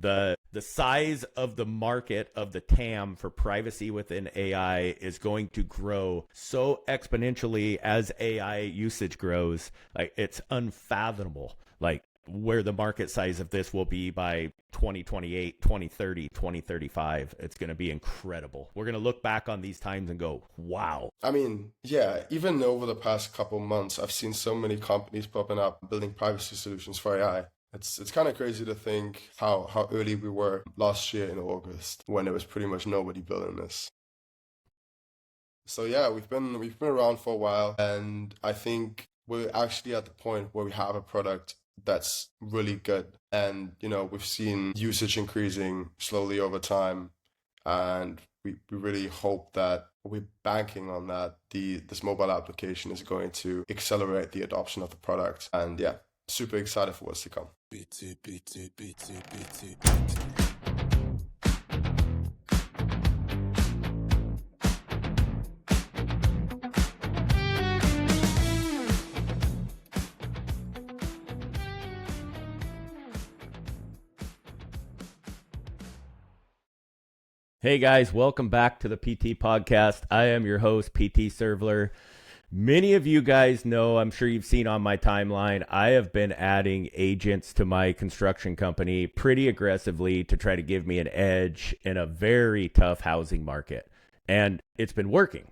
the size of the market of the TAM for privacy within AI is going to grow so exponentially as AI usage grows. Like, it's unfathomable, like where the market size of this will be by 2028, 2030, 2035. It's going to be incredible. We're going to look back on these times and go, wow. I mean, yeah, even over the past couple months, I've seen so many companies popping up building privacy solutions for AI. It's kind of crazy to think how early we were last year in August when there was pretty much nobody building this. So yeah, we've been around for a while, and I think we're actually at the point where we have a product that's really good. And we've seen usage increasing slowly over time, and we really hope that we're banking on that this mobile application is going to accelerate the adoption of the product. And yeah, super excited for what's to come. Hey guys, welcome back to the PT Podcast. I am your host, PT Servler. Many of you guys know, I'm sure you've seen on my timeline, I have been adding agents to my construction company pretty aggressively to try to give me an edge in a very tough housing market. And it's been working.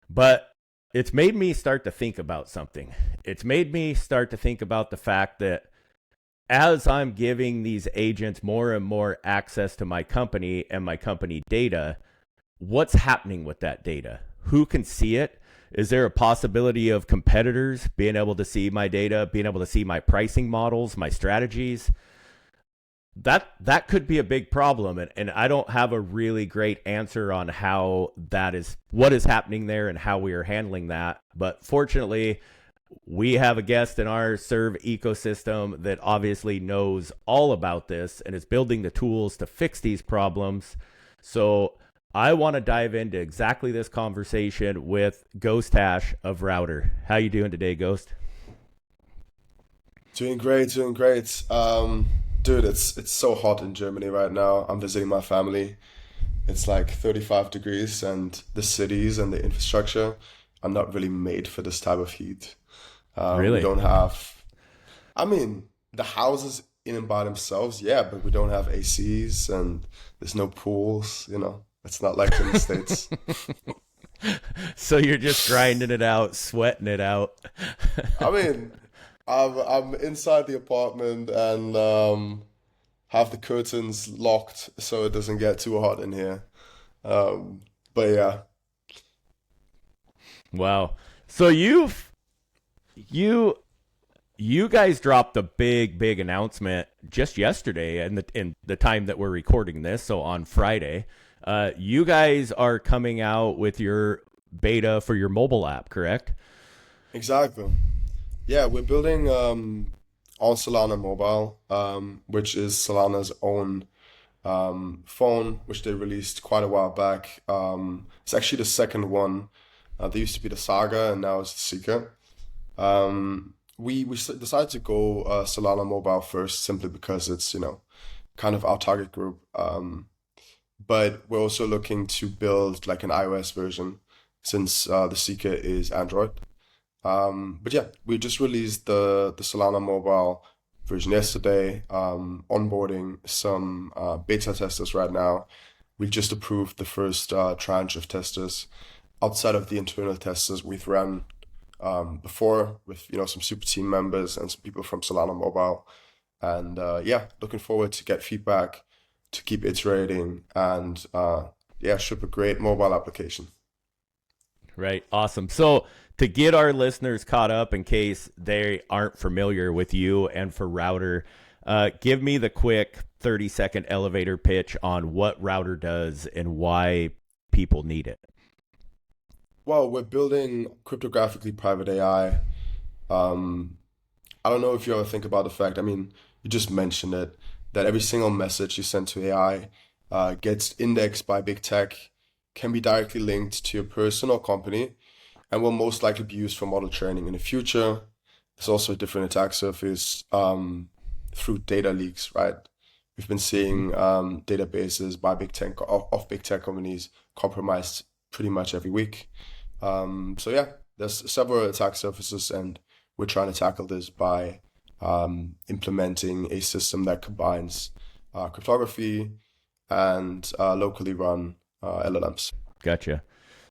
But it's made me start to think about something. It's made me start to think about the fact that as I'm giving these agents more and more access to my company and my company data, what's happening with that data? Who can see it? Is there a possibility of competitors being able to see my data, being able to see my pricing models, my strategies? That could be a big problem. And I don't have a really great answer on how that is, what is happening there and how we are handling that. But fortunately, we have a guest in our Serve ecosystem that obviously knows all about this and is building the tools to fix these problems. So I want to dive into exactly this conversation with Ghost Hash of Router. How you doing today, Ghost? Doing great. Dude, it's so hot in Germany right now. I'm visiting my family. It's like 35 degrees, and the cities and the infrastructure are not really made for this type of heat. Really? We don't have, I mean, the houses in and by themselves, yeah, but we don't have ACs and there's no pools, It's not like in the States. So you're just grinding it out, sweating it out. I mean, I'm inside the apartment and have the curtains locked so it doesn't get too hot in here. But yeah. Wow. So you guys dropped a big announcement just yesterday in the time that we're recording this, so on Friday. You guys are coming out with your beta for your mobile app, correct? Exactly. Yeah, we're building on Solana Mobile, which is Solana's own phone, which they released quite a while back. It's actually the second one. There used to be the Saga, and now it's the Seeker. We decided to go Solana Mobile first, simply because it's kind of our target group. But we're also looking to build like an iOS version, since the Seeker is Android. But yeah, we just released the Solana Mobile version yesterday. Onboarding some beta testers right now. We just approved the first tranche of testers outside of the internal testers we've run before, with some super team members and some people from Solana Mobile. And yeah, looking forward to get feedback, to keep iterating, and ship a great mobile application. Right. Awesome. So to get our listeners caught up in case they aren't familiar with you and for Router, give me the quick 30-second elevator pitch on what Router does and why people need it. Well, we're building cryptographically private AI. I don't know if you ever think about the fact, I mean, you just mentioned it, that every single message you send to AI gets indexed by big tech, can be directly linked to your person or company, and will most likely be used for model training in the future. There's also a different attack surface through data leaks, right? we've been seeing databases by big tech of big tech companies compromised pretty much every week. So yeah, there's several attack surfaces, and we're trying to tackle this by implementing a system that combines cryptography and locally run LLMs. Gotcha.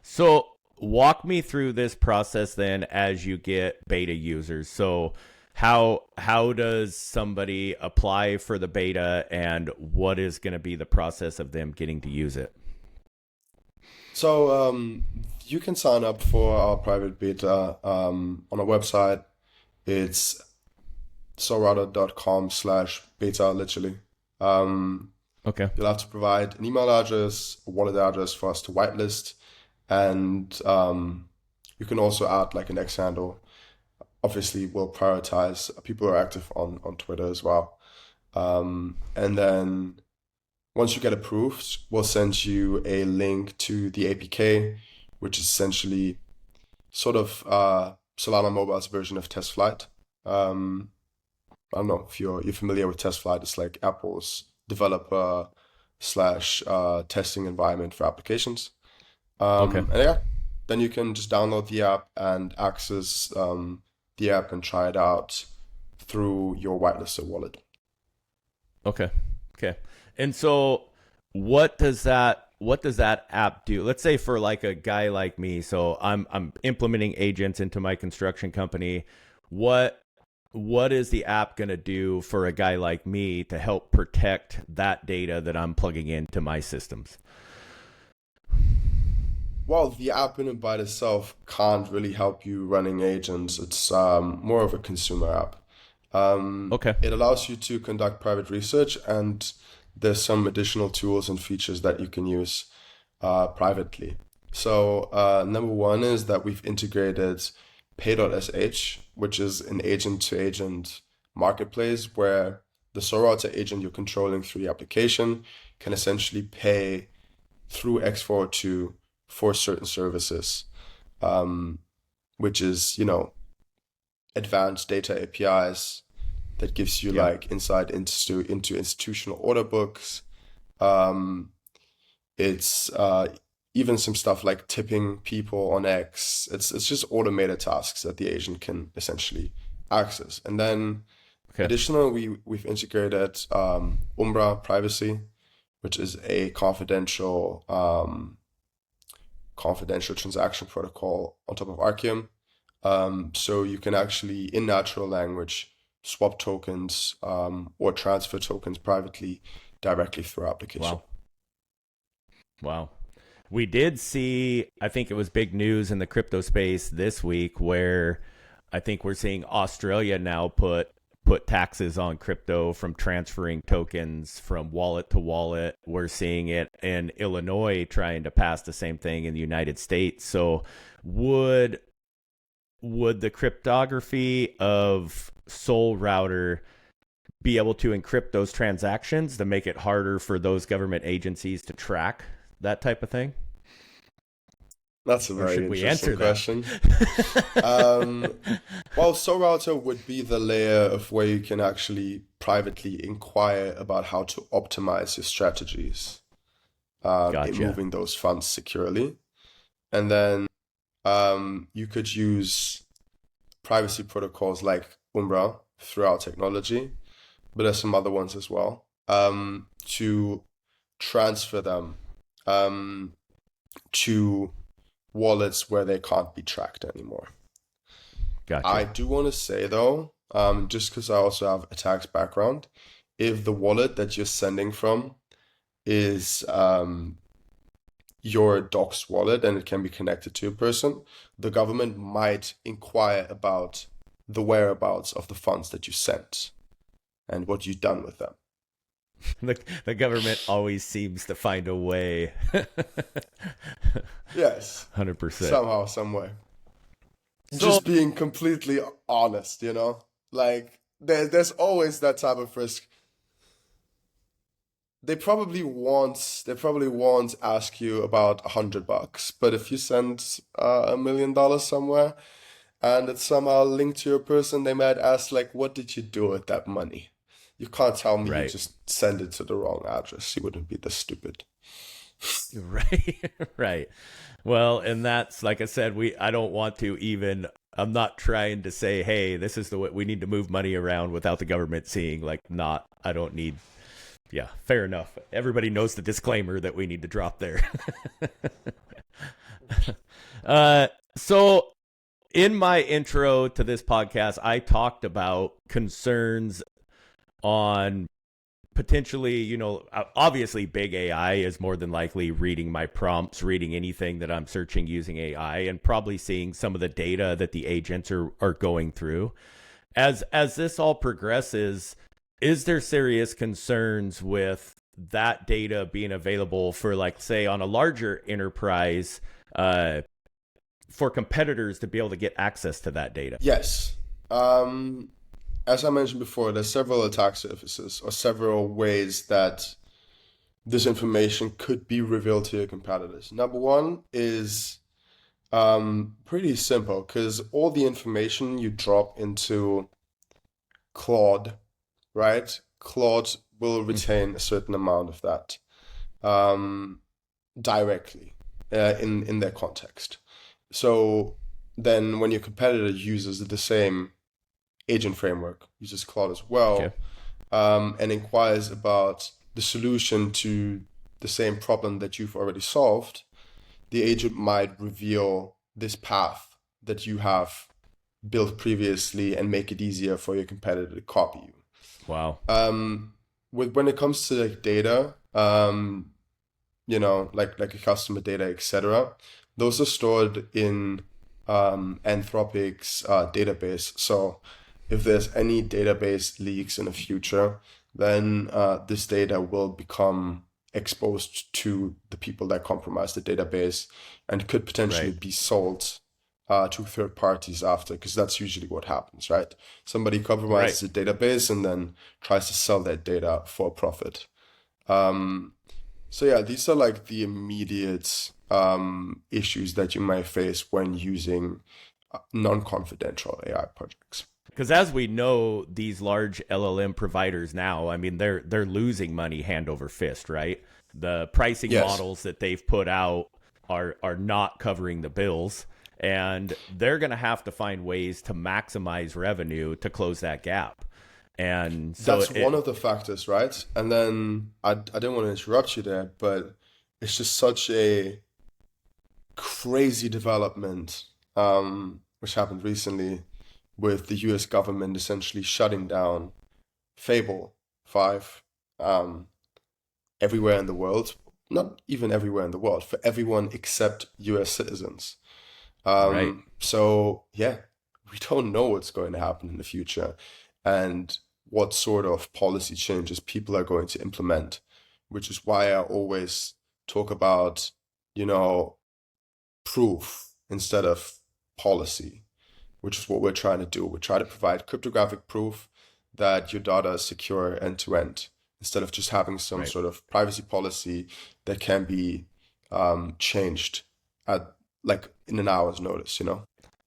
So walk me through this process then as you get beta users. So how does somebody apply for the beta, and what is going to be the process of them getting to use it? So you can sign up for our private beta on our website. It's solrouter.com/beta, literally. Um, Okay. you'll have to provide an email address, a wallet address for us to whitelist, and you can also add like an X handle. Obviously, we'll prioritize people who are active on Twitter as well. And then once you get approved, we'll send you a link to the APK, which is essentially sort of Solana Mobile's version of TestFlight. I don't know if you're familiar with TestFlight. It's like Apple's developer slash testing environment for applications. Okay. And yeah, then you can just download the app and access the app and try it out through your whitelisted wallet. Okay. Okay. And so what does that app do? Let's say for like a guy like me, so I'm implementing agents into my construction company. What what is the app going to do for a guy like me to help protect that data that I'm plugging into my systems? Well, the app in and by itself can't really help you running agents. It's more of a consumer app. Okay. It allows you to conduct private research, and there's some additional tools and features that you can use privately. So, number one is that we've integrated pay.sh, which is an agent to agent marketplace where the SolRouter agent you're controlling through the application can essentially pay through X402 for certain services, um, which is, advanced data APIs that gives you Yeah. like insight into institutional order books. Um, it's even some stuff like tipping people on X. It's just automated tasks that the agent can essentially access. And then Okay. additionally, we've integrated Umbra privacy, which is a confidential transaction protocol on top of Archeum. So you can actually, in natural language, swap tokens or transfer tokens privately directly through our application. Wow. Wow. We did see, I think it was big news in the crypto space this week where I think we're seeing Australia now put taxes on crypto from transferring tokens from wallet to wallet. We're seeing it in Illinois trying to pass the same thing in the United States. So would would the cryptography of SolRouter be able to encrypt those transactions to make it harder for those government agencies to track that type of thing? That's a Or very should we interesting answer question. that? Um, well, SolRouter would be the layer of where you can actually privately inquire about how to optimize your strategies in Gotcha. moving those funds securely. And then you could use privacy protocols like Umbra throughout technology, but there's some other ones as well, to transfer them um, to wallets where they can't be tracked anymore. I Gotcha. do want to say though, just because I also have a tax background, if the wallet that you're sending from is your docs wallet and it can be connected to a person, the government might inquire about the whereabouts of the funds that you sent and what you've done with them. The government always seems to find a way. Yes, 100%. somehow, some way. So, Just being completely honest, Like there's always that type of risk. They probably won't ask you about $100, but if you send $1 million somewhere and it's somehow linked to your person, they might ask like, what did you do with that money? You can't tell me you Right. just send it to the wrong address. You wouldn't be this stupid. Right. Right. Well, and that's like I said, I don't want to even I'm not trying to say, hey, this is the way we need to move money around without the government seeing. Like, not, I don't need, yeah, fair enough. Everybody knows the disclaimer that we need to drop there. uh, so in my intro to this podcast, I talked about concerns on potentially, obviously big AI is more than likely reading my prompts, reading anything that I'm searching using AI, and probably seeing some of the data that the agents are going through. As this all progresses, is there serious concerns with that data being available for, like, say, on a larger enterprise, for competitors to be able to get access to that data? Yes. Um, as I mentioned before, there's several attack surfaces or several ways that this information could be revealed to your competitors. Number one is pretty simple because all the information you drop into Claude, right? Claude will retain a certain amount of that um, directly in their context. So then when your competitor uses the same agent framework, uses Claude as Okay. well, and inquires about the solution to the same problem that you've already solved, the agent might reveal this path that you have built previously and make it easier for your competitor to copy you. Wow. With when it comes to like data, like a customer data, etc., those are stored in Anthropic's database. So if there's any database leaks in the future, then this data will become exposed to the people that compromised the database and could potentially Right. be sold to third parties after, because that's usually what happens, right? Somebody Right. compromises the database and then tries to sell that data for a profit. Um, so yeah, these are like the immediate issues that you might face when using non-confidential AI projects. Because as we know, these large LLM providers now, I mean, they're losing money hand over fist, right? The pricing Yes, models that they've put out are not covering the bills, and they're going to have to find ways to maximize revenue to close that gap. And so that's one it of the factors, right? And then I didn't want to interrupt you there, but it's just such a crazy development, which happened recently with the US government essentially shutting down Fable 5 um, everywhere in the world. Not even everywhere in the world, for everyone except US citizens. right, So, yeah, we don't know what's going to happen in the future and what sort of policy changes people are going to implement, which is why I always talk about, you know, proof instead of policy, which is what we're trying to do. We're trying to provide cryptographic proof that your data is secure end to end, instead of just having some right. sort of privacy policy that can be changed at like in an hour's notice.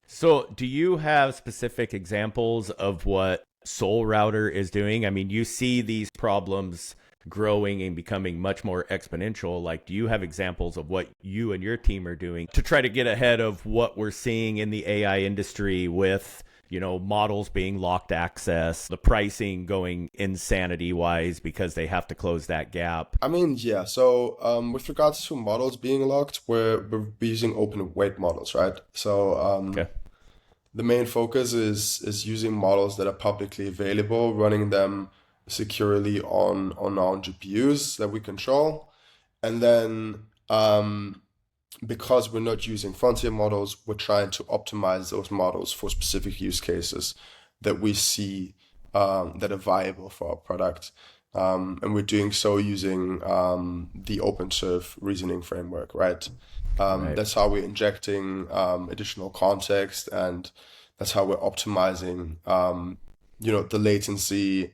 So, do you have specific examples of what SolRouter is doing? I mean, you see these problems growing and becoming much more exponential. Like, do you have examples of what you and your team are doing to try to get ahead of what we're seeing in the AI industry with, models being locked access, the pricing going insanity wise because they have to close that gap? I mean, yeah. So, with regards to models being locked, we're using open weight models, right? So, Okay. the main focus is using models that are publicly available, running them securely on our GPUs that we control, and then because we're not using frontier models, we're trying to optimize those models for specific use cases that we see that are viable for our product. And we're doing so using the OpenServe reasoning framework, right? Right. That's how we're injecting additional context, and that's how we're optimizing, the latency,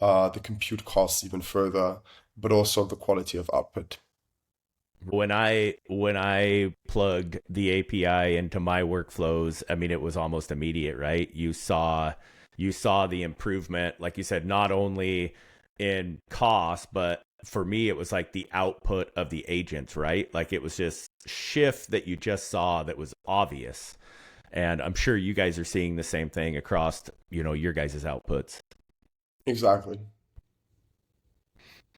the compute costs even further, but also the quality of output. When I plugged the API into my workflows, I mean, it was almost immediate, right? You saw, you saw the improvement, like you said, not only in cost, but for me, it was like the output of the agents, right? Like it was just shift that you just saw that was obvious. And I'm sure you guys are seeing the same thing across, your guys' outputs. Exactly.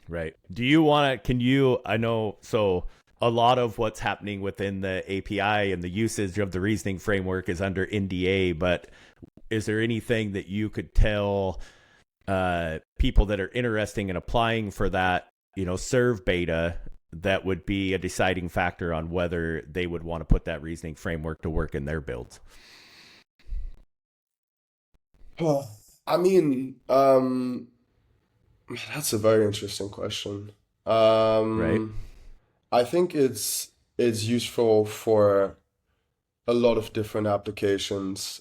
Right. I know, so a lot of what's happening within the API and the usage of the reasoning framework is under NDA, but is there anything that you could tell people that are interested in applying for that, serve beta, that would be a deciding factor on whether they would want to put that reasoning framework to work in their builds? I mean, that's a very interesting question. Right. Um, I think it's useful for a lot of different applications.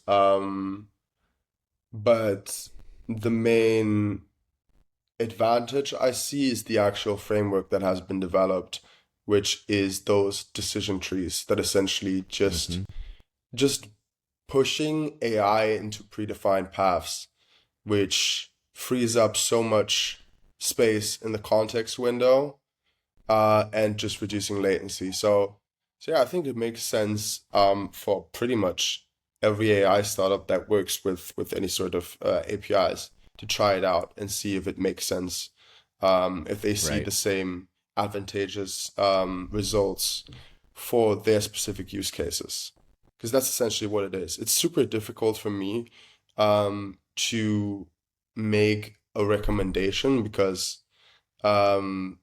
But the main advantage I see is the actual framework that has been developed, which is those decision trees that essentially just Mm-hmm. just pushing AI into predefined paths, which frees up so much space in the context window, and just reducing latency. So yeah, I think it makes sense for pretty much every AI startup that works with any sort of APIs to try it out and see if it makes sense, if they see Right. the same advantageous results for their specific use cases. Because that's essentially what it is. It's super difficult for me to make a recommendation because um,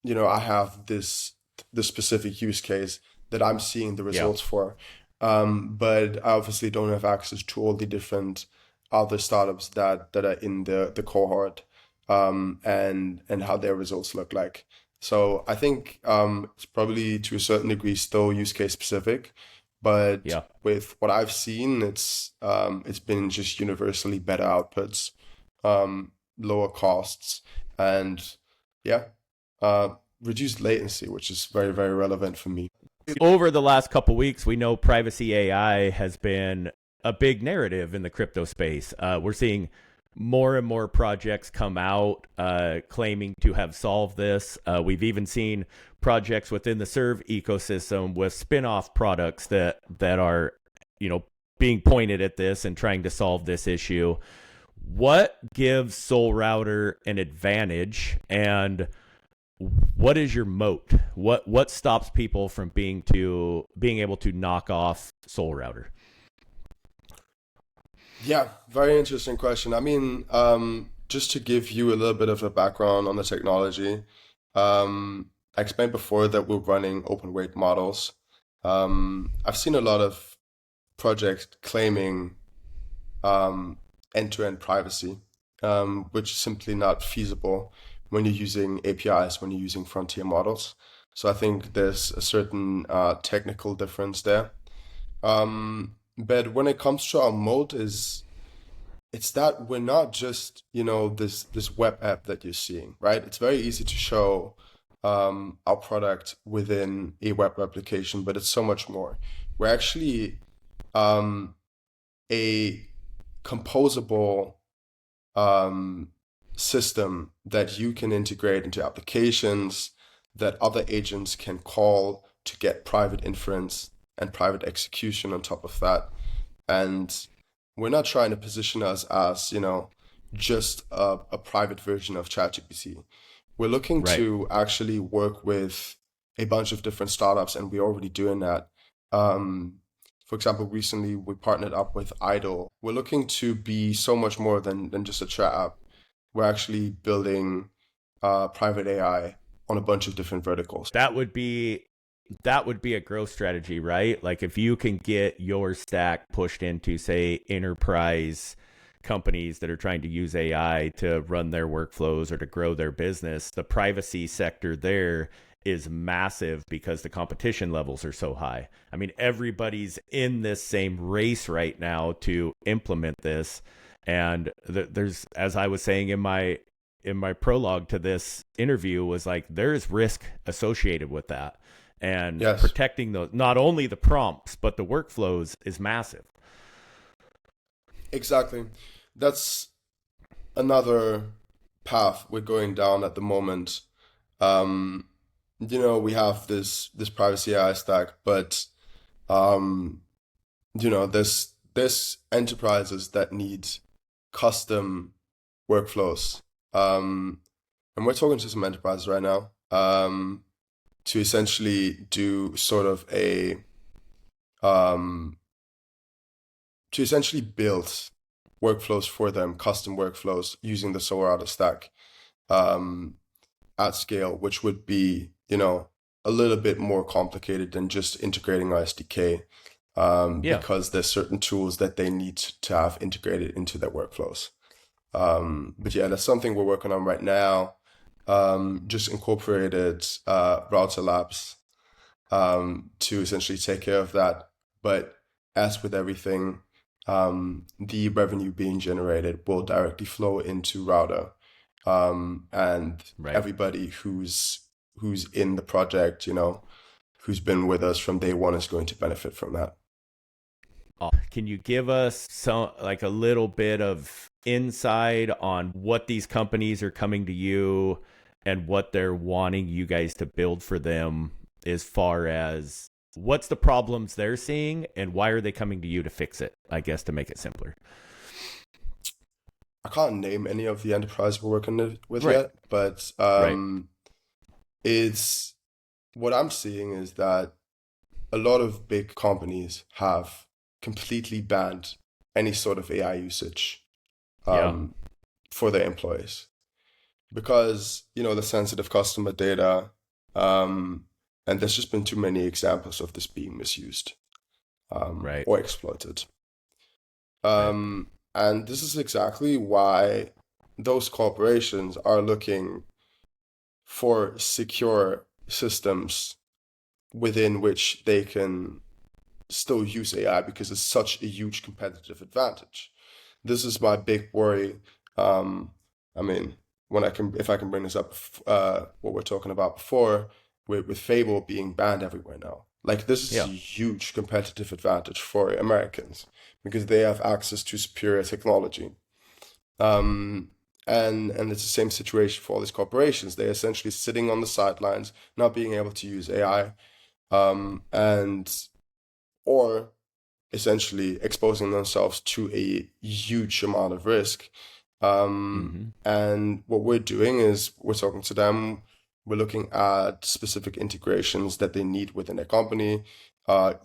I have this specific use case that I'm seeing the Yeah. results for. But I obviously don't have access to all the different other startups that are in the cohort, and how their results look like. So I think it's probably to a certain degree still use case specific, but Yeah. with what I've seen, it's been just universally better outputs, lower costs, and yeah, uh, reduced latency, which is very, very relevant for me. Over the last couple weeks, we know privacy AI has been a big narrative in the crypto space. We're seeing more and more projects come out claiming to have solved this. We've even seen projects within the Serve ecosystem with spin-off products that are, you know, being pointed at this and trying to solve this issue. What gives SolRouter an advantage, and what is your moat? What stops people from being able to knock off SolRouter? Yeah, very interesting question. I mean, just to give you a little bit of a background on the technology, I explained before that we're running open weight models. I've seen a lot of projects claiming um, end-to-end privacy, which is simply not feasible when you're using APIs, when you're using frontier models. So I think there's a certain technical difference there. But when it comes to our mode, it's that we're not just, this web app that you're seeing, right? It's very easy to show our product within a web application, but it's so much more. We're actually um, a composable um, system that you can integrate into applications that other agents can call to get private inference and private execution on top of that. And we're not trying to position us as, just a private version of ChatGPT. We're looking Right. to actually work with a bunch of different startups, and we're already doing that. Um, for example, recently we partnered up with Idle. We're looking to be so much more than just a chat app. We're actually building private AI on a bunch of different verticals. That would be a growth strategy, right? Like if you can get your stack pushed into, say, enterprise companies that are trying to use AI to run their workflows or to grow their business, the privacy sector there is massive because the competition levels are so high. I mean, everybody's in this same race right now to implement this. And there's, as I was saying in my prologue to this interview, was like there's risk associated with that, and Yes. protecting those, not only the prompts but the workflows, is massive. Exactly. that's another path we're going down at the moment. Um, we have this privacy AI stack, but um, there's enterprises that need custom workflows. Um, and we're talking to some enterprises right now, to essentially do sort of um, to essentially build workflows for them, custom workflows using the SolRouter stack, um, at scale, which would be, a little bit more complicated than just integrating our SDK, Yeah. because there's certain tools that they need to have integrated into their workflows. But yeah, that's something we're working on right now. Just incorporated router labs, to essentially take care of that. But as with everything, the revenue being generated will directly flow into router, and Right. everybody who's in the project, who's been with us from day one is going to benefit from that. Can you give us some, like, a little bit of insight on what these companies are coming to you and what they're wanting you guys to build for them, as far as what's the problems they're seeing and why are they coming to you to fix it, I guess, to make it simpler. I can't name any of the enterprise we're working with Right. yet, but Right. it's what I'm seeing is that a lot of big companies have completely banned any sort of AI usage, Yeah. um, for their employees because, the sensitive customer data, um, and there's just been too many examples of this being misused, Right. or exploited. Right. And this is exactly why those corporations are looking for secure systems within which they can still use AI because it's such a huge competitive advantage. This is my big worry. I mean, if I can bring this up, what we're talking about before, with Fable being banned everywhere now. Like, this is Yeah. a huge competitive advantage for Americans because they have access to superior technology. Um, and it's the same situation for all these corporations. They're essentially sitting on the sidelines, not being able to use AI, and or essentially exposing themselves to a huge amount of risk. Mm-hmm. And what we're doing is we're talking to them. We're looking at specific integrations that they need within their company,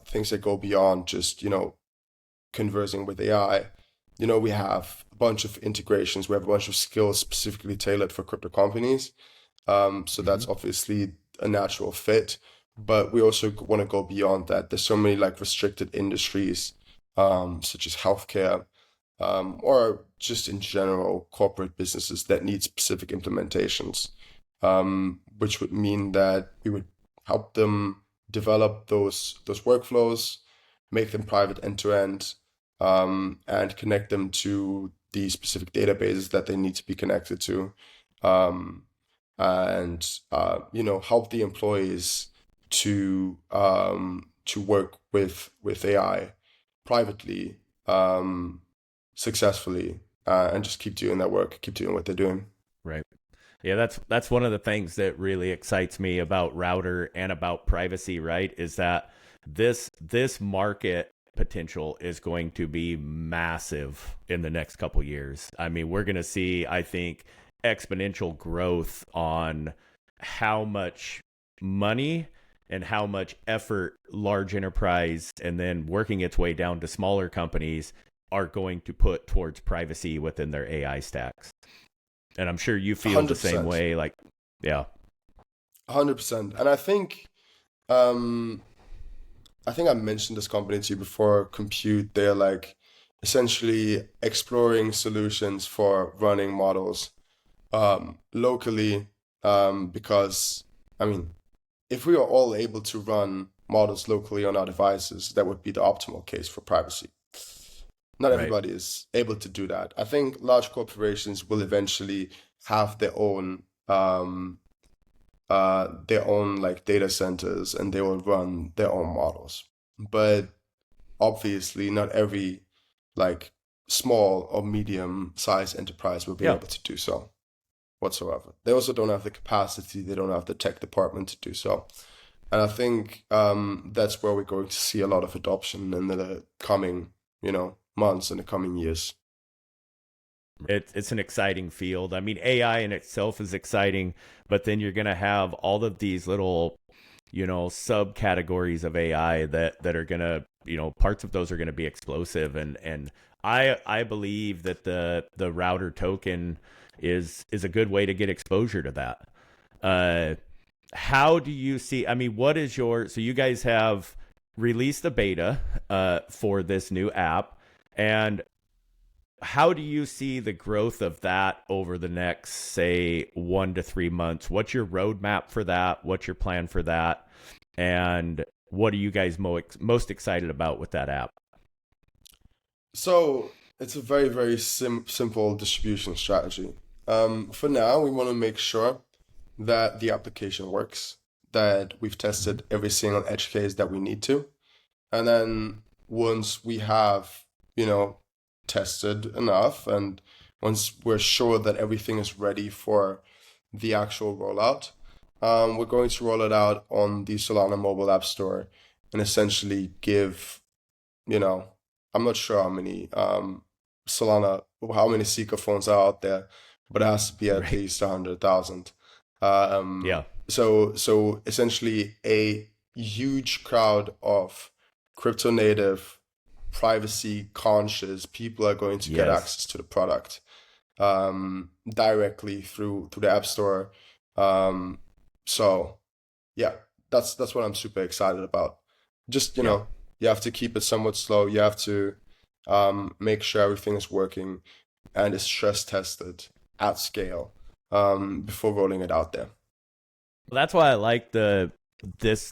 things that go beyond just, conversing with AI. We have a bunch of integrations. We have a bunch of skills specifically tailored for crypto companies. So Mm-hmm. that's obviously a natural fit, but we also want to go beyond that. There's so many like restricted industries, such as healthcare, or just in general corporate businesses that need specific implementations, which would mean that we would help them develop those workflows, make them private end to end, and connect them to the specific databases that they need to be connected to. Um, and help the employees to work with AI privately, successfully, and just keep doing that work, keep doing what they're doing. Right. Yeah, that's one of the things that really excites me about router and about privacy, right? Is that this market potential is going to be massive in the next couple years. I mean, we're going to see, I think, exponential growth on how much money and how much effort large enterprise and then working its way down to smaller companies are going to put towards privacy within their AI stacks. And I'm sure you feel the same 100%. way. Like, yeah. 100%. And um, I think I mentioned this company to you before, Compute. They're like essentially exploring solutions for running models, locally, because I mean, if we are all able to run models locally on our devices, that would be the optimal case for privacy. Not Right. everybody is able to do that. I think large corporations will eventually have their own like data centers, and they will run their own models. But obviously, not every like small or medium-sized enterprise will be Yeah. able to do so whatsoever. They also don't have the capacity, they don't have the tech department to do so. And I think that's where we're going to see a lot of adoption in the coming, months and the coming years. It's an exciting field. I mean, AI in itself is exciting, but then you're going to have all of these little, subcategories of AI that are going to, parts of those are going to be explosive. And I believe that the router token is a good way to get exposure to that. Uh, how do you see? I mean, what is your? So you guys have released the beta for this new app, and how do you see the growth of that over the next, say, 1 to 3 months? What's your roadmap for that? What's your plan for that? And what are you guys most excited about with that app? So it's a very, very simple distribution strategy. For now, we want to make sure that the application works, that we've tested every single edge case that we need to. And then once we have, tested enough, and once we're sure that everything is ready for the actual rollout, we're going to roll it out on the Solana mobile app store and essentially give, you know, I'm not sure how many how many Seeker phones are out there, but it has to be at Right. least 100,000. Yeah. So essentially a huge crowd of crypto native, privacy conscious people are going to get Yes. access to the product directly through the App Store. Um, so yeah, that's what I'm super excited about. Just, Yeah. you have to keep it somewhat slow. You have to make sure everything is working and is stress tested at scale before rolling it out there. Well, that's why I like the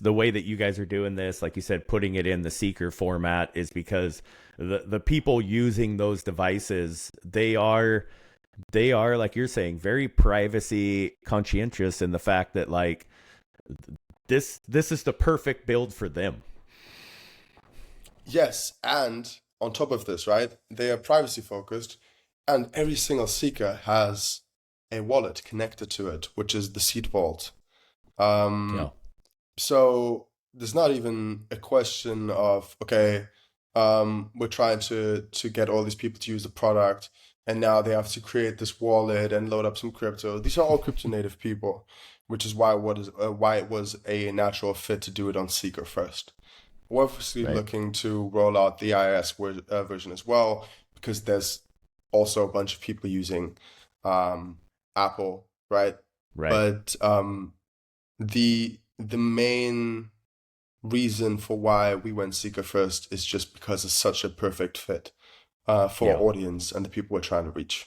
way that you guys are doing this, like you said, putting it in the seeker format is because the people using those devices, they are like you're saying, very privacy conscientious in the fact that like this is the perfect build for them. Yes, and on top of this, right, they are privacy focused, and every single seeker has a wallet connected to it, which is the seed vault. Yeah. Um, So there's not even a question of, okay, we're trying to get all these people to use the product, and now they have to create this wallet and load up some crypto. These are all crypto native people, which is why it was a natural fit to do it on Seeker first. We're obviously Right. looking to roll out the iOS version as well, because there's also a bunch of people using Apple, right? Right. But the main reason for why we went Seeker first is just because it's such a perfect fit for Yeah. our audience and the people we're trying to reach.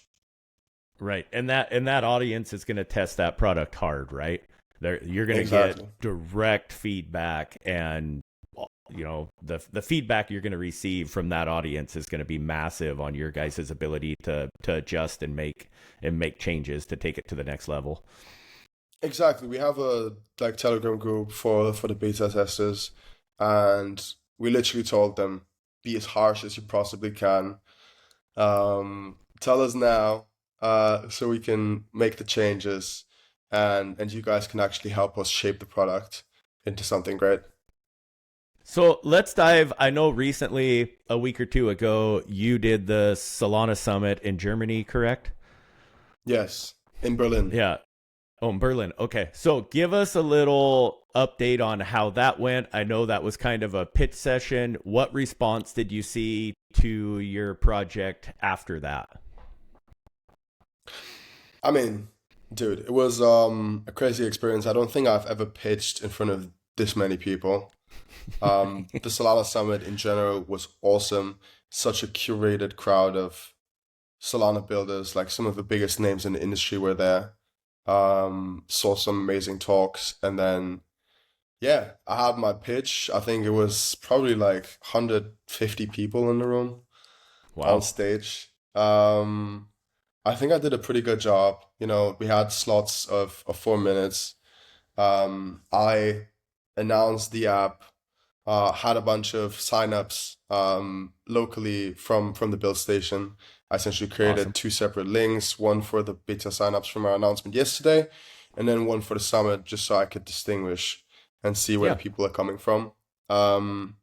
Right. And that audience is going to test that product hard, right? You're going to get Exactly. direct feedback, and the feedback you're going to receive from that audience is going to be massive on your guys' ability to adjust and make changes to take it to the next level. Exactly. We have a like Telegram group for the beta testers, and we literally told them be as harsh as you possibly can. Tell us now, so we can make the changes, and you guys can actually help us shape the product into something great. So let's dive. I know recently, a week or two ago, you did the Solana Summit in Germany, correct? Yes, in Berlin. Yeah. Oh, in Berlin. Okay. So give us a little update on how that went. I know that was kind of a pitch session. What response did you see to your project after that? I mean, dude, it was a crazy experience. I don't think I've ever pitched in front of this many people. The Solana Summit in general was awesome. Such a curated crowd of Solana builders, like some of the biggest names in the industry were there. Saw some amazing talks, and then yeah, I had my pitch. I think it was probably like 150 people in the room on Wow. stage. I think I did a pretty good job. We had slots of 4 minutes. I announced the app. had a bunch of signups locally from the build station. I essentially created Awesome. two separate links, one for the beta signups from our announcement yesterday, and then one for the summit, just so I could distinguish and see where the Yeah. people are coming from. Um,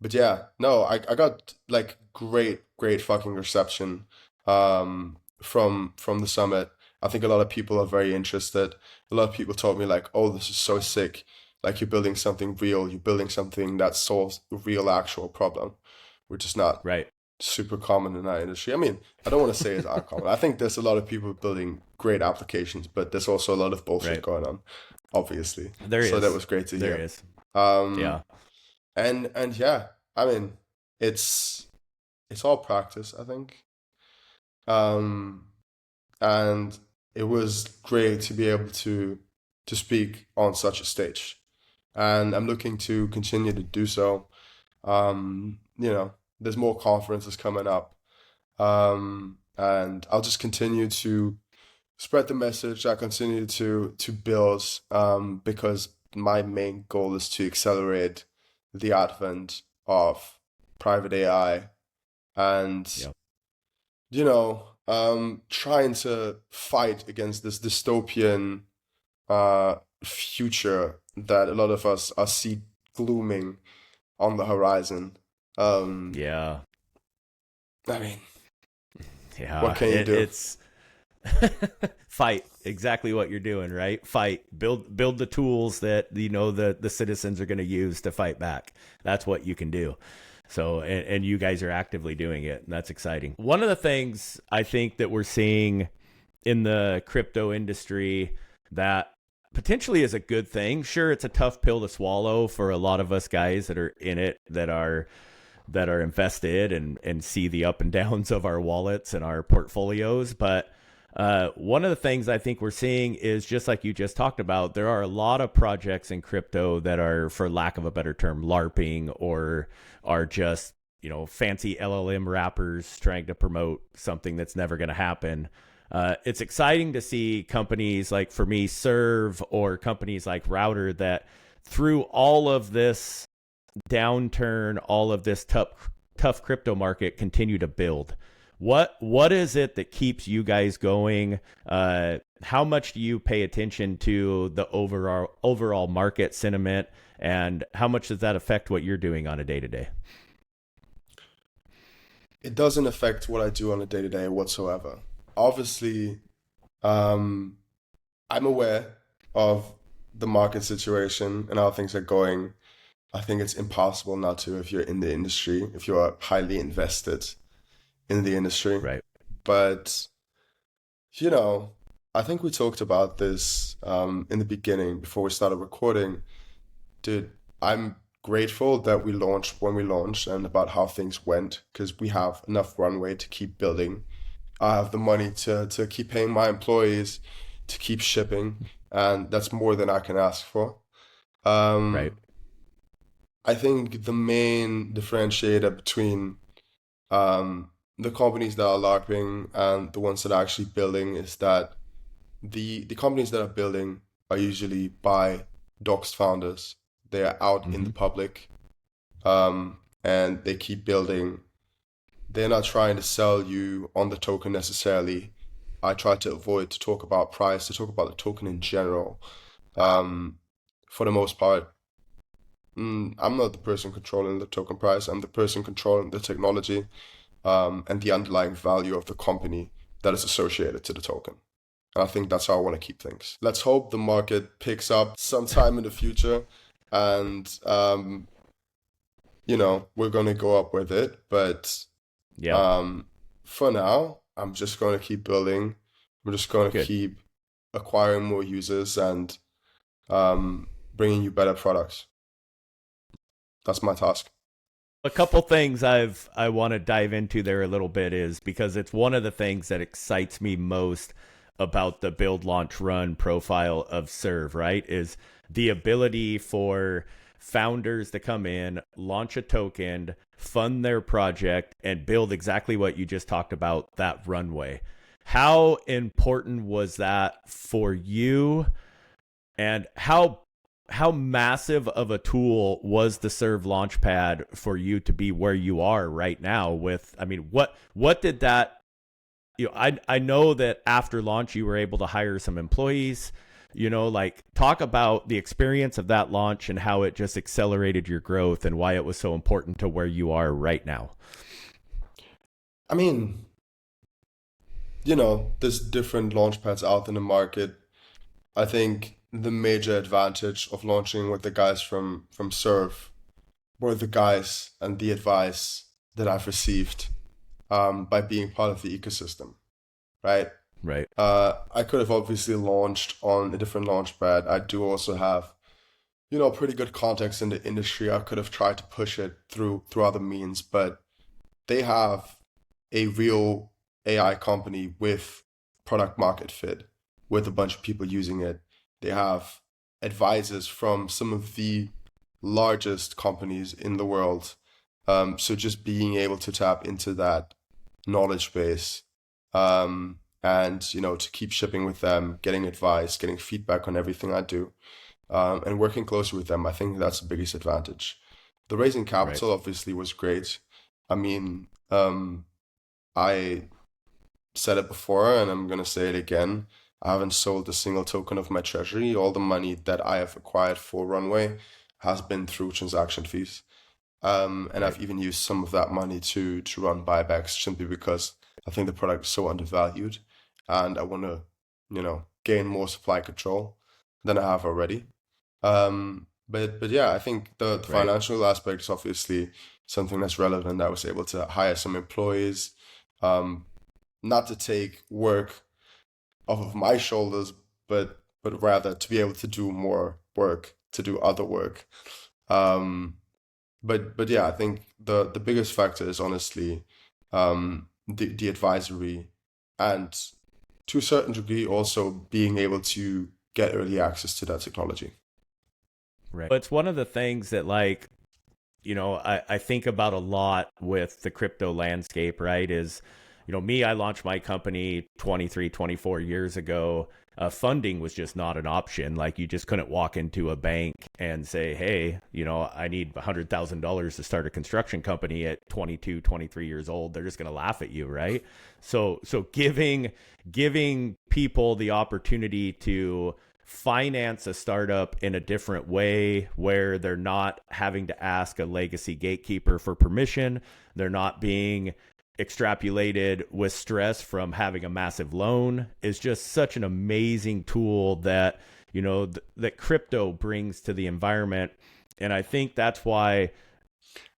but yeah, no, I got like great fucking reception from the summit. I think a lot of people are very interested. A lot of people told me like, "Oh, this is so sick. Like you're building something real. You're building something that solves a real actual problem, which is not Right. super common in our industry." I mean, I don't want to say it's uncommon. I think there's a lot of people building great applications, but there's also a lot of bullshit Right. going on, obviously. There So that is. was great to There hear. is. Um, Yeah. and yeah, I mean, it's it's all practice, I think. Um, and it was great to be able to speak on such a stage. And I'm looking to continue to do so. There's more conferences coming up. And I'll just continue to spread the message. I continue to build because my main goal is to accelerate the advent of private AI and Yeah. trying to fight against this dystopian future that a lot of us are see glooming on the horizon. Um, Yeah. I mean, what Yeah. can you do? It's fight, exactly what you're doing, right? Fight, build the tools that the citizens are going to use to fight back. That's what you can do. So, and you guys are actively doing it, and that's exciting. One of the things I think that we're seeing in the crypto industry that potentially is a good thing. Sure, it's a tough pill to swallow for a lot of us guys that are in it, that are invested and see the up and downs of our wallets and our portfolios. But one of the things I think we're seeing is, just like you just talked about, there are a lot of projects in crypto that are, for lack of a better term, LARPing, or are just, fancy LLM wrappers trying to promote something that's never going to happen. It's exciting to see companies like, for me, Serve, or companies like Router, that through all of this downturn, all of this tough crypto market, continue to build. What is it that keeps you guys going? How much do you pay attention to the overall market sentiment, and how much does that affect what you're doing on a day to day? It doesn't affect what I do on a day to day whatsoever. Obviously, um, I'm aware of the market situation and how things are going. I think it's impossible not to if you're in the industry, if you are highly invested in the industry. Right. But, you know, I think we talked about this in the beginning before we started recording. Dude, I'm grateful that we launched when we launched and about how things went because we have enough runway to keep building. I have the money to keep paying my employees, to keep shipping, and that's more than I can ask for. Right. Um, I think the main differentiator between the companies that are LARPing and the ones that are actually building is that the companies that are building are usually by doxed founders. They are out in Mm-hmm. the public, and they keep building. They're not trying to sell you on the token necessarily. I try to avoid to talk about price, to talk about the token in general. Um, for the most part, I'm not the person controlling the token price. I'm the person controlling the technology, and the underlying value of the company that is associated to the token. And I think that's how I want to keep things. Let's hope the market picks up sometime in the future, and we're going to go up with it. But Yeah. um, for now, I'm just going to keep building. I'm just going to Good. keep acquiring more users and bringing you better products. That's my task. A couple things I want to dive into there a little bit, is because it's one of the things that excites me most about the build, launch, run profile of Serve, right? Is the ability for founders to come in, launch a token, fund their project, and build exactly what you just talked about, that runway. How important was that for you? And how how massive of a tool was the Serve Launchpad for you to be where you are right now with, I mean, what did that, I know that after launch you were able to hire some employees, like talk about the experience of that launch and how it just accelerated your growth and why it was so important to where you are right now. I mean, there's different launchpads out in the market. I think the major advantage of launching with the guys from Serve were the guys and the advice that I've received by being part of the ecosystem, right? Right. I could have obviously launched on a different launchpad. I do also have, pretty good contacts in the industry. I could have tried to push it through other means, but they have a real AI company with product market fit, with a bunch of people using it. They have advisors from some of the largest companies in the world. So just being able to tap into that knowledge base, and to keep shipping with them, getting advice, getting feedback on everything I do, and working closely with them, I think that's the biggest advantage. The raising Right. capital obviously was great. I mean, I said it before and I'm gonna say it again. I haven't sold a single token of my treasury. All the money that I have acquired for Runway has been through transaction fees. And Right. I've even used some of that money to run buybacks simply because I think the product is so undervalued and I want to, gain more supply control than I have already. But yeah, I think the Right. financial aspect is obviously something that's relevant. I was able to hire some employees, um, not to take work off of my shoulders, but rather to be able to do more work, to do other work. Um, but yeah, I think the biggest factor is honestly the advisory and to a certain degree also being able to get early access to that technology. Right. But it's one of the things that, like, I think about a lot with the crypto landscape, right? Is, me, I launched my company 23, 24 years ago. Funding was just not an option. Like, you just couldn't walk into a bank and say, hey, I need $100,000 to start a construction company at 22, 23 years old. They're just going to laugh at you, right? So giving people the opportunity to finance a startup in a different way where they're not having to ask a legacy gatekeeper for permission. They're not being extrapolated with stress from having a massive loan is just such an amazing tool that, that crypto brings to the environment. And I think that's why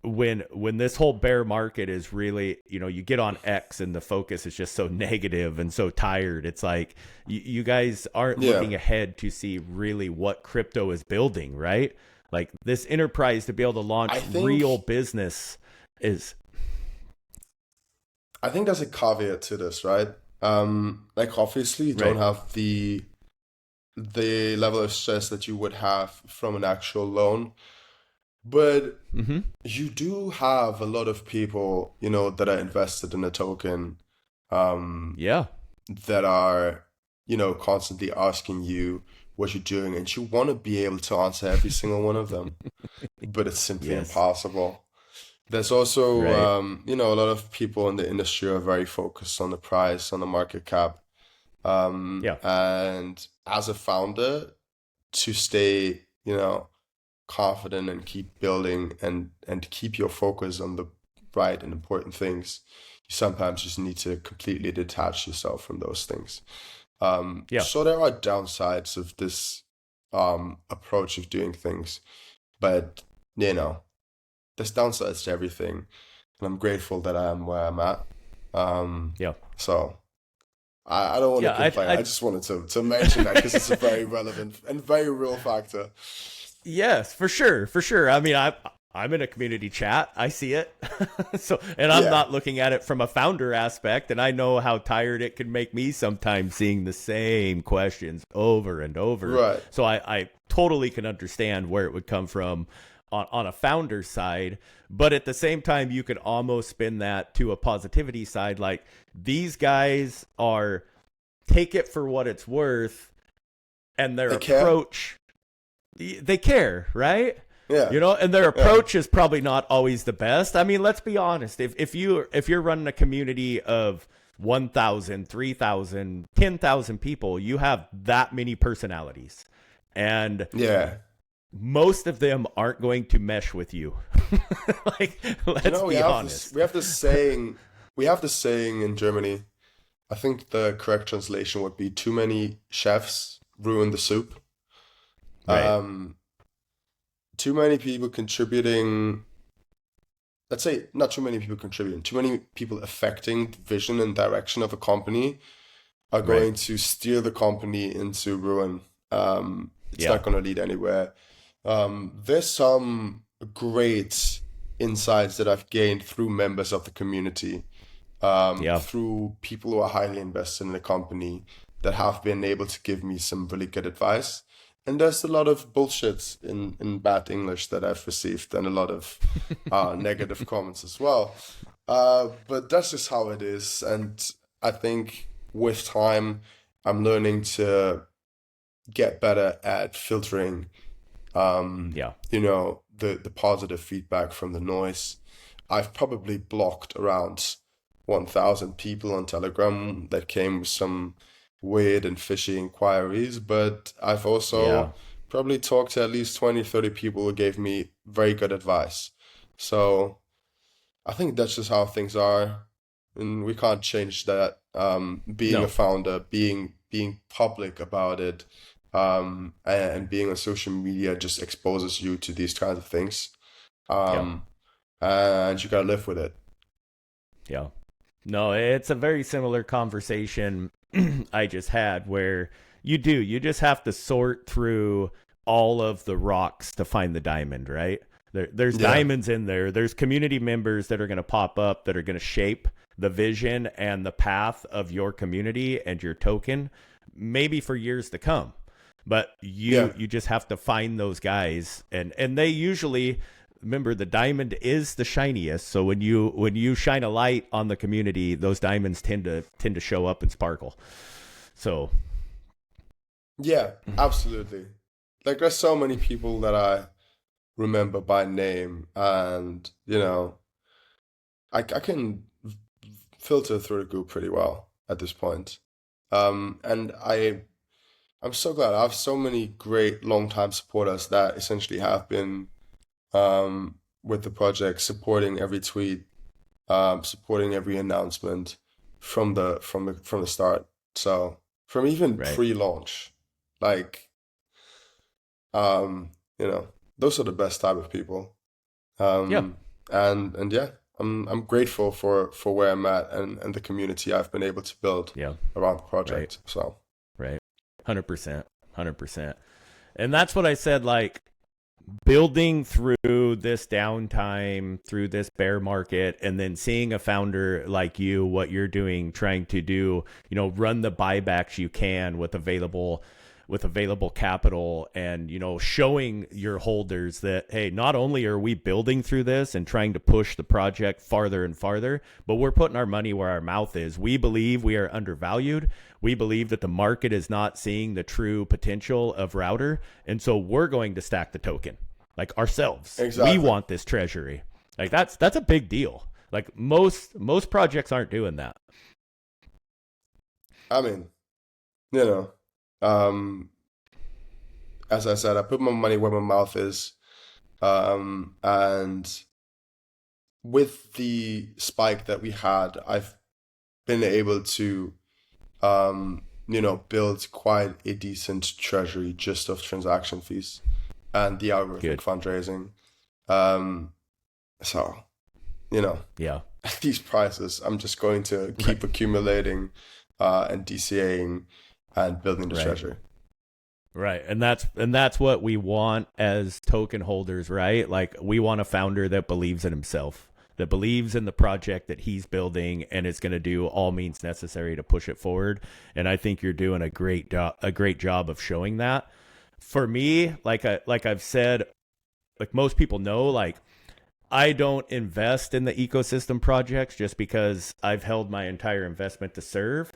when this whole bear market is really, you get on X and the focus is just so negative and so tired. It's like you guys aren't Yeah, looking ahead to see really what crypto is building, right? Like this enterprise to be able to launch I real think business is I think there's a caveat to this, right? Like obviously you don't right. have the level of stress that you would have from an actual loan, but Mm-hmm. you do have a lot of people, that are invested in a token, um, Yeah. that are, constantly asking you what you're doing, and you want to be able to answer every single one of them, but it's simply Yes. impossible. There's also, Right. a lot of people in the industry are very focused on the price, on the market cap. Yeah. And as a founder, to stay, confident and keep building and keep your focus on the right and important things, you sometimes just need to completely detach yourself from those things. Yeah. So there are downsides of this approach of doing things, but you know, there's downsides to everything, and I'm grateful that I am where I'm at. Yeah. So I don't want to Yeah. complain. I I just wanted to mention that because it's a very relevant and very real factor. Yes, for sure, for sure. I mean, I'm in a community chat. I see it. So, and I'm Yeah, not looking at it from a founder aspect, and I know how tired it can make me sometimes seeing the same questions over and over. right. So I totally can understand where it would come from on a founder side, but at the same time you could almost spin that to a positivity side, like these guys are take it for what it's worth and their They care. approach they care, right? Yeah, And their yeah, approach is probably not always the best. I mean, let's be honest. If you're running a community of 1,000, 3,000, 10,000 people, you have that many personalities. And yeah. most of them aren't going to mesh with you. Like, You let's know, be honest. we have this saying in Germany. I think the correct translation would be too many chefs ruin the soup. Right. Um, Too many people contributing, let's say not too many people contributing, too many people affecting the vision and direction of a company are Right. going to steer the company into ruin. It's Yeah. not going to lead anywhere. There's some great insights that I've gained through members of the community, Yeah. through people who are highly invested in the company that have been able to give me some really good advice. And there's a lot of bullshit in bad English that I've received, and a lot of negative comments as well. But that's just how it is. And I think with time, I'm learning to get better at filtering, Yeah. the positive feedback from the noise. I've probably blocked around 1,000 people on Telegram that came with some weird and fishy inquiries, but I've Yeah. also probably talked to at least 20, 30 people who gave me very good advice. So I think that's just how things are, and we can't change that. Being a No. founder, being public about it, and being on social media just exposes you to these kinds of things. Yeah. Um, and you gotta live with it. Yeah. No, it's a very similar conversation I just had where you just have to sort through all of the rocks to find the diamond, right? There's Yeah, diamonds in there. There's community members that are going to pop up that are going to shape the vision and the path of your community and your token, maybe for years to come. But yeah, you just have to find those guys, and they usually remember the diamond is the shiniest. So when you shine a light on the community, those diamonds tend to show up and sparkle. So yeah, absolutely. Like there's so many people that I remember by name, and I can filter through the group pretty well at this point. And I'm so glad I have so many great long-time supporters that essentially have been, with the project, supporting every tweet, supporting every announcement from the start. So from even right. pre-launch, like, um, you know, those are the best type of people. Yeah. Um, and yeah, I'm grateful for where I'm at, and the community I've been able to build Yeah. around the Right. project. So Right. 100%. 100%. And that's what I said, like, building through this downtime, through this bear market, and then seeing a founder like you, what you're doing, trying to do, run the buybacks you can with available capital, and showing your holders that, hey, not only are we building through this and trying to push the project farther and farther, but we're putting our money where our mouth is. We believe we are undervalued. We believe that the market is not seeing the true potential of Router, and so we're going to stack the token, like, ourselves. We exactly. want this treasury. Like, that's a big deal. Like, most projects aren't doing that. I mean, you know, um, as I said, I put my money where my mouth is. And with the spike that we had, I've been able to, build quite a decent treasury just of transaction fees and the algorithmic Good. fundraising. Um, so, you know, Yeah. at these prices, I'm just going to Right. keep accumulating, and DCAing and building the Right. treasury. Right. And that's what we want as token holders, right? Like, we want a founder that believes in himself, that believes in the project that he's building, and is going to do all means necessary to push it forward. And I think you're doing a great job of showing that. For me, like I've said, like most people know, like, I don't invest in the ecosystem projects just because I've held my entire investment to serve.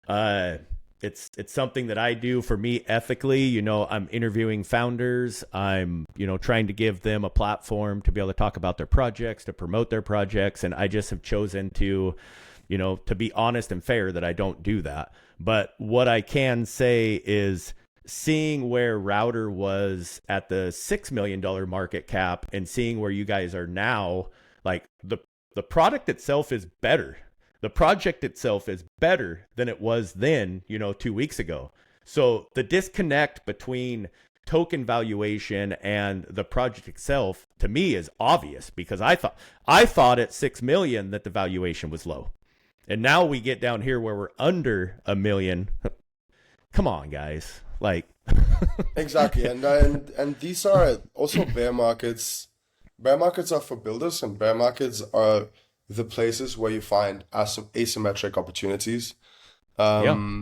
Uh, it's something that I do for me ethically. I'm interviewing founders. I'm, trying to give them a platform to be able to talk about their projects, to promote their projects. And I just have chosen to, to be honest and fair that I don't do that. But what I can say is seeing where Router was at the $6 million market cap and seeing where you guys are now, like the product itself is better. The project itself is better than it was then, 2 weeks ago. So the disconnect between token valuation and the project itself to me is obvious, because I thought at 6 million that the valuation was low. And now we get down here where we're under a million. Come on, guys. Like Exactly. And these are also bear markets. Bear markets are for builders, and bear markets are the places where you find asymmetric opportunities. yeah.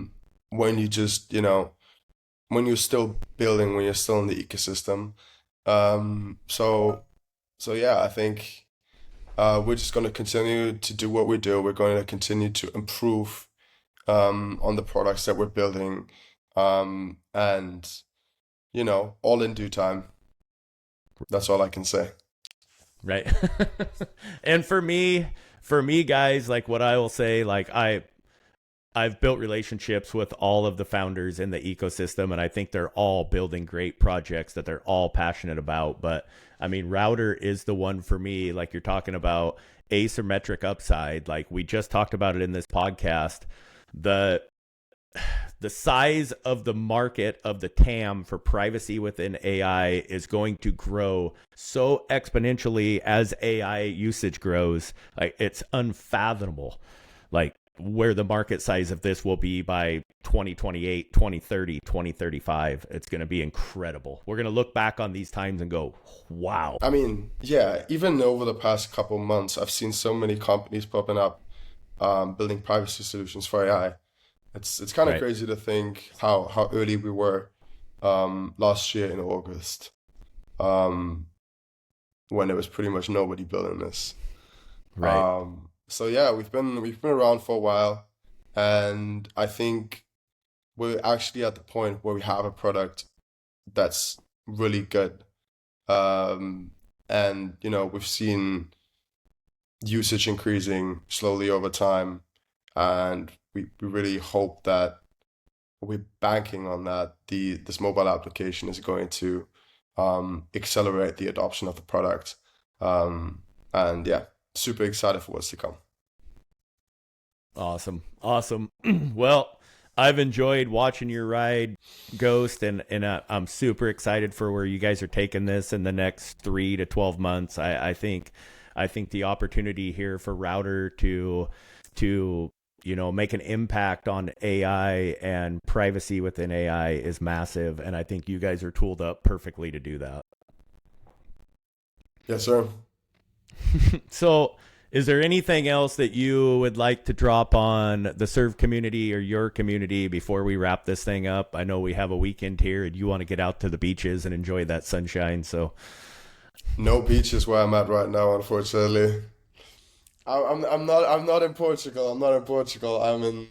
When you just, when you're still building, when you're still in the ecosystem. So yeah, I think we're just going to continue to do what we do. We're going to continue to improve on the products that we're building, and all in due time. That's all I can say. Right. And for me guys, like what I will say, like I've built relationships with all of the founders in the ecosystem, and I think they're all building great projects that they're all passionate about. But I mean, Router is the one for me. Like you're talking about asymmetric upside, like we just talked about it in this podcast. The size of the market of the TAM for privacy within AI is going to grow so exponentially as AI usage grows. Like it's unfathomable, like where the market size of this will be by 2028, 2030, 2035. It's going to be incredible. We're going to look back on these times and go, wow. I mean, yeah, even over the past couple months, I've seen so many companies popping up, building privacy solutions for AI. It's kind of Right. crazy to think how early we were last year in August, um, when there was pretty much nobody building this. Right. So yeah, we've been around for a while, and I think we're actually at the point where we have a product that's really good. Um, and we've seen usage increasing slowly over time, and we really hope that we're banking on that this mobile application is going to accelerate the adoption of the product. And yeah, super excited for what's to come. Awesome. Well, I've enjoyed watching your ride, Ghost, and I'm super excited for where you guys are taking this in the next 3 to 12 months. I think the opportunity here for Router to make an impact on AI and privacy within AI is massive, and I think you guys are tooled up perfectly to do that. Yes, sir. So, is there anything else that you would like to drop on the Serve community or your community before we wrap this thing up? I know we have a weekend here and you want to get out to the beaches and enjoy that sunshine. So, No beach is where I'm at right now, unfortunately. I'm not in Portugal. I'm not in Portugal. I'm in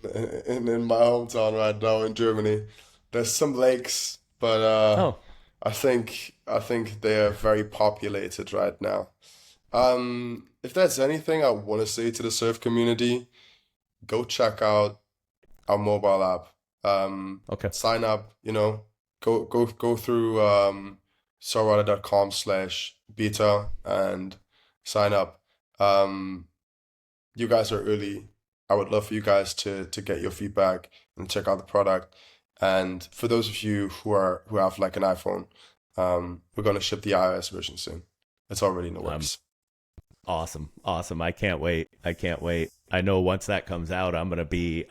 my hometown right now in Germany. There's some lakes, but oh, I think they are very populated right now. If there's anything I want to say to the surf community, go check out our mobile app. okay. Sign up, go through solrouter.com/beta and sign up. You guys are early. I would love for you guys to get your feedback and check out the product. And for those of you who have like an iPhone, we're gonna ship the iOS version soon. It's already in the works. Awesome. I can't wait. I know once that comes out, I'm gonna be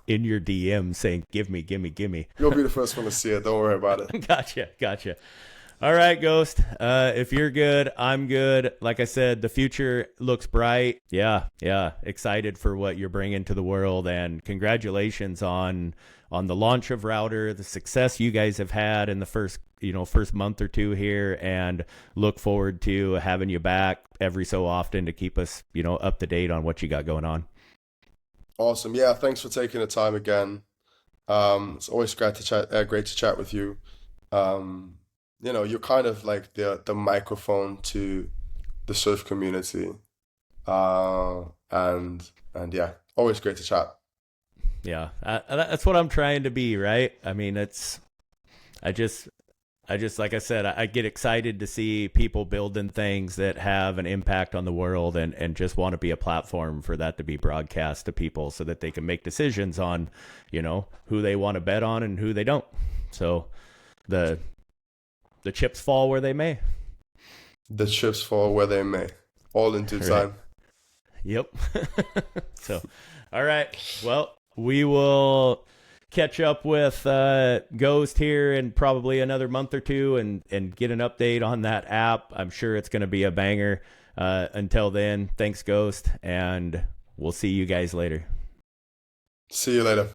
in your DM saying, "Give me." You'll be the first one to see it. Don't worry about it. Gotcha. All right, Ghost. If you're good, I'm good. Like I said, the future looks bright. Yeah. Excited for what you're bringing to the world, and congratulations on the launch of Router, the success you guys have had in the first month or two here, and look forward to having you back every so often to keep us, up to date on what you got going on. Awesome. Yeah, thanks for taking the time again. It's always great to chat with you. Um, you're kind of like the microphone to the surf community. And yeah, always great to chat. Yeah, that's what I'm trying to be, right? I mean, I just like I said, I get excited to see people building things that have an impact on the world, and just want to be a platform for that to be broadcast to people so that they can make decisions on, who they want to bet on and who they don't. So the chips fall where they may. The chips fall where they may, all in due Right. time. Yep. So, all right. Well, we will catch up with Ghost here in probably another month or two, and get an update on that app. I'm sure it's going to be a banger. Until then, thanks, Ghost, and we'll see you guys later. See you later.